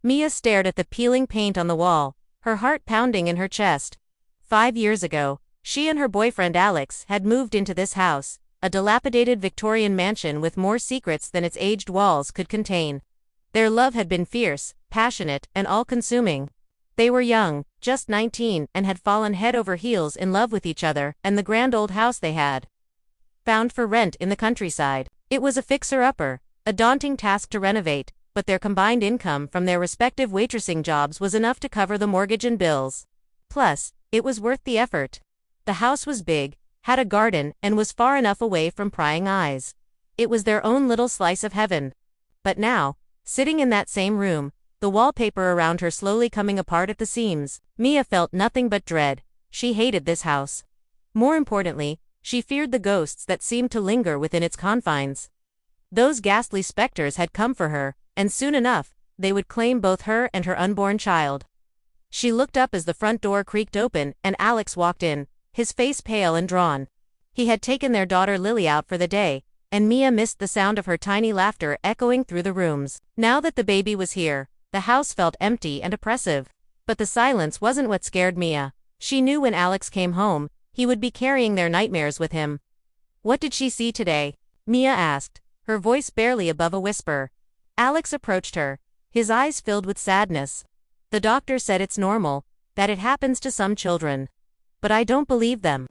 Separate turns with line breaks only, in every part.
Mia stared at the peeling paint on the wall, her heart pounding in her chest. 5 years ago, she and her boyfriend Alex had moved into this house, a dilapidated Victorian mansion with more secrets than its aged walls could contain. Their love had been fierce, passionate, and all-consuming. They were young, just 19, and had fallen head over heels in love with each other and the grand old house they had found for rent in the countryside. It was a fixer-upper, a daunting task to renovate, but their combined income from their respective waitressing jobs was enough to cover the mortgage and bills. Plus, it was worth the effort. The house was big, had a garden, and was far enough away from prying eyes. It was their own little slice of heaven. But now, sitting in that same room, the wallpaper around her slowly coming apart at the seams, Mia felt nothing but dread. She hated this house. More importantly, she feared the ghosts that seemed to linger within its confines. Those ghastly specters had come for her, and soon enough, they would claim both her and her unborn child. She looked up as the front door creaked open and Alex walked in, his face pale and drawn. He had taken their daughter Lily out for the day, and Mia missed the sound of her tiny laughter echoing through the rooms. Now that the baby was here, the house felt empty and oppressive. But the silence wasn't what scared Mia. She knew when Alex came home, he would be carrying their nightmares with him. "What did she see today?" Mia asked, her voice barely above a whisper. Alex approached her, his eyes filled with sadness. "The doctor said it's normal, that it happens to some children. But I don't believe them.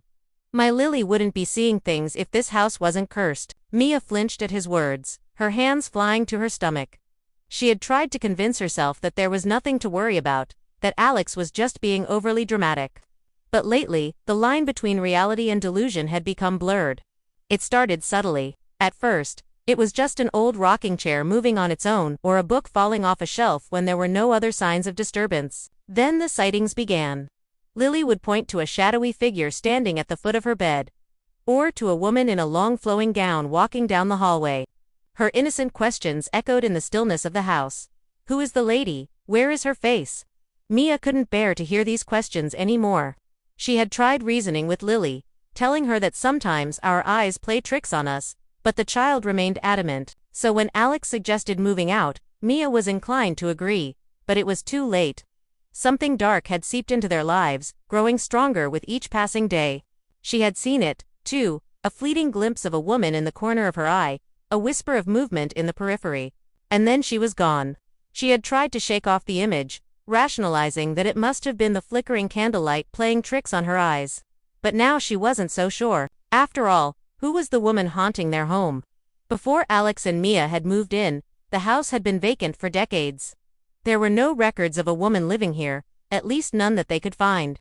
My Lily wouldn't be seeing things if this house wasn't cursed." Mia flinched at his words, her hands flying to her stomach. She had tried to convince herself that there was nothing to worry about, that Alex was just being overly dramatic. But lately, the line between reality and delusion had become blurred. It started subtly. At first, it was just an old rocking chair moving on its own or a book falling off a shelf when there were no other signs of disturbance. Then the sightings began. Lily would point to a shadowy figure standing at the foot of her bed, or to a woman in a long flowing gown walking down the hallway. Her innocent questions echoed in the stillness of the house. Who is the lady? Where is her face? Mia couldn't bear to hear these questions anymore. She had tried reasoning with Lily, telling her that sometimes our eyes play tricks on us, but the child remained adamant. So when Alex suggested moving out, Mia was inclined to agree, but it was too late. Something dark had seeped into their lives, growing stronger with each passing day. She had seen it, too, a fleeting glimpse of a woman in the corner of her eye, a whisper of movement in the periphery. And then she was gone. She had tried to shake off the image, rationalizing that it must have been the flickering candlelight playing tricks on her eyes. But now she wasn't so sure. After all, who was the woman haunting their home? Before Alex and Mia had moved in, the house had been vacant for decades. There were no records of a woman living here, at least none that they could find.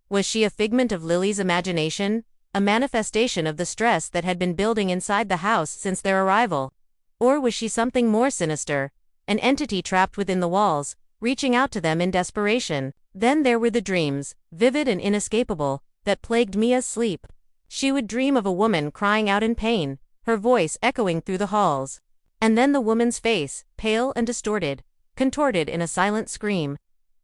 Was she a figment of Lily's imagination, a manifestation of the stress that had been building inside the house since their arrival? Or was she something more sinister, an entity trapped within the walls, reaching out to them in desperation? Then there were the dreams, vivid and inescapable, that plagued Mia's sleep. She would dream of a woman crying out in pain, her voice echoing through the halls. And then the woman's face, pale and distorted, contorted in a silent scream.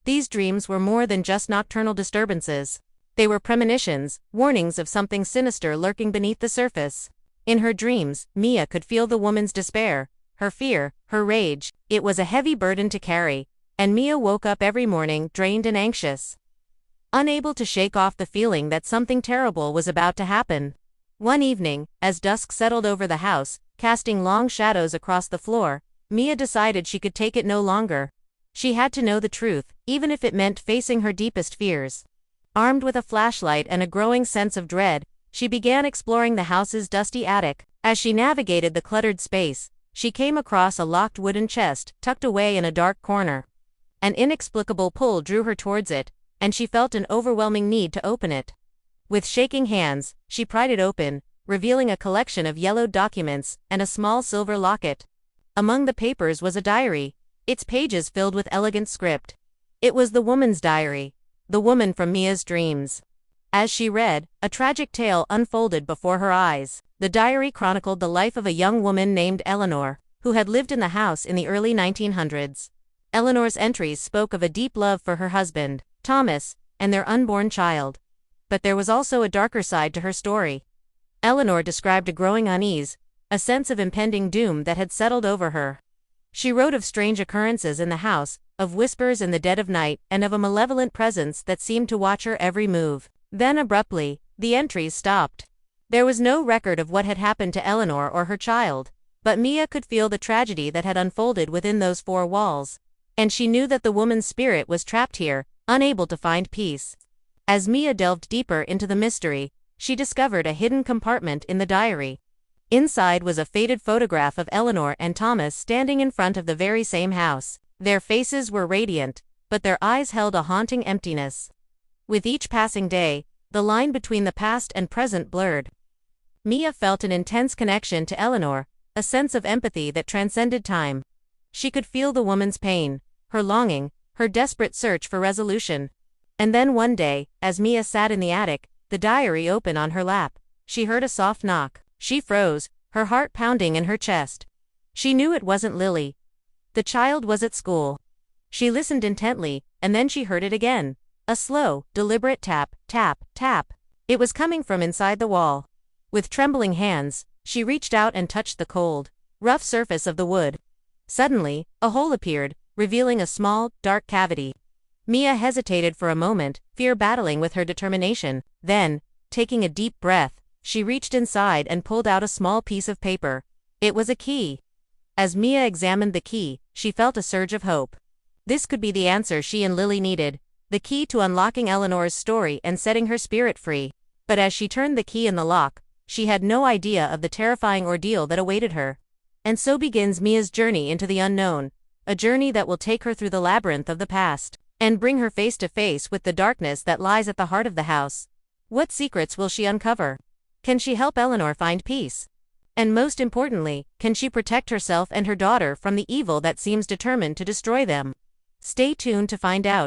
These dreams were more than just nocturnal disturbances. They were premonitions, warnings of something sinister lurking beneath the surface. In her dreams, Mia could feel the woman's despair, her fear, her rage. It was a heavy burden to carry, and Mia woke up every morning drained and anxious, unable to shake off the feeling that something terrible was about to happen. One evening, as dusk settled over the house, casting long shadows across the floor, Mia decided she could take it no longer. She had to know the truth, even if it meant facing her deepest fears. Armed with a flashlight and a growing sense of dread, she began exploring the house's dusty attic. As she navigated the cluttered space, she came across a locked wooden chest, tucked away in a dark corner. An inexplicable pull drew her towards it, and she felt an overwhelming need to open it. With shaking hands, she pried it open, revealing a collection of yellowed documents and a small silver locket. Among the papers was a diary, its pages filled with elegant script. It was the woman's diary, the woman from Mia's dreams. As she read, a tragic tale unfolded before her eyes. The diary chronicled the life of a young woman named Eleanor, who had lived in the house in the early 1900s. Eleanor's entries spoke of a deep love for her husband, Thomas, and their unborn child. But there was also a darker side to her story. Eleanor described a growing unease, a sense of impending doom that had settled over her. She wrote of strange occurrences in the house, of whispers in the dead of night, and of a malevolent presence that seemed to watch her every move. Then abruptly, the entries stopped. There was no record of what had happened to Eleanor or her child, but Mia could feel the tragedy that had unfolded within those four walls. And she knew that the woman's spirit was trapped here, unable to find peace. As Mia delved deeper into the mystery, she discovered a hidden compartment in the diary. Inside was a faded photograph of Eleanor and Thomas standing in front of the very same house. Their faces were radiant, but their eyes held a haunting emptiness. With each passing day, the line between the past and present blurred. Mia felt an intense connection to Eleanor, a sense of empathy that transcended time. She could feel the woman's pain, her longing, her desperate search for resolution. And then one day, as Mia sat in the attic, the diary open on her lap, she heard a soft knock. She froze, her heart pounding in her chest. She knew it wasn't Lily. The child was at school. She listened intently, and then she heard it again. A slow, deliberate tap, tap, tap. It was coming from inside the wall. With trembling hands, she reached out and touched the cold, rough surface of the wood. Suddenly, a hole appeared, revealing a small, dark cavity. Mia hesitated for a moment, fear battling with her determination. Then, taking a deep breath, she reached inside and pulled out a small piece of paper. It was a key. As Mia examined the key, she felt a surge of hope. This could be the answer she and Lily needed, the key to unlocking Eleanor's story and setting her spirit free. But as she turned the key in the lock, she had no idea of the terrifying ordeal that awaited her. And so begins Mia's journey into the unknown, a journey that will take her through the labyrinth of the past, and bring her face to face with the darkness that lies at the heart of the house. What secrets will she uncover? Can she help Eleanor find peace? And most importantly, can she protect herself and her daughter from the evil that seems determined to destroy them? Stay tuned to find out.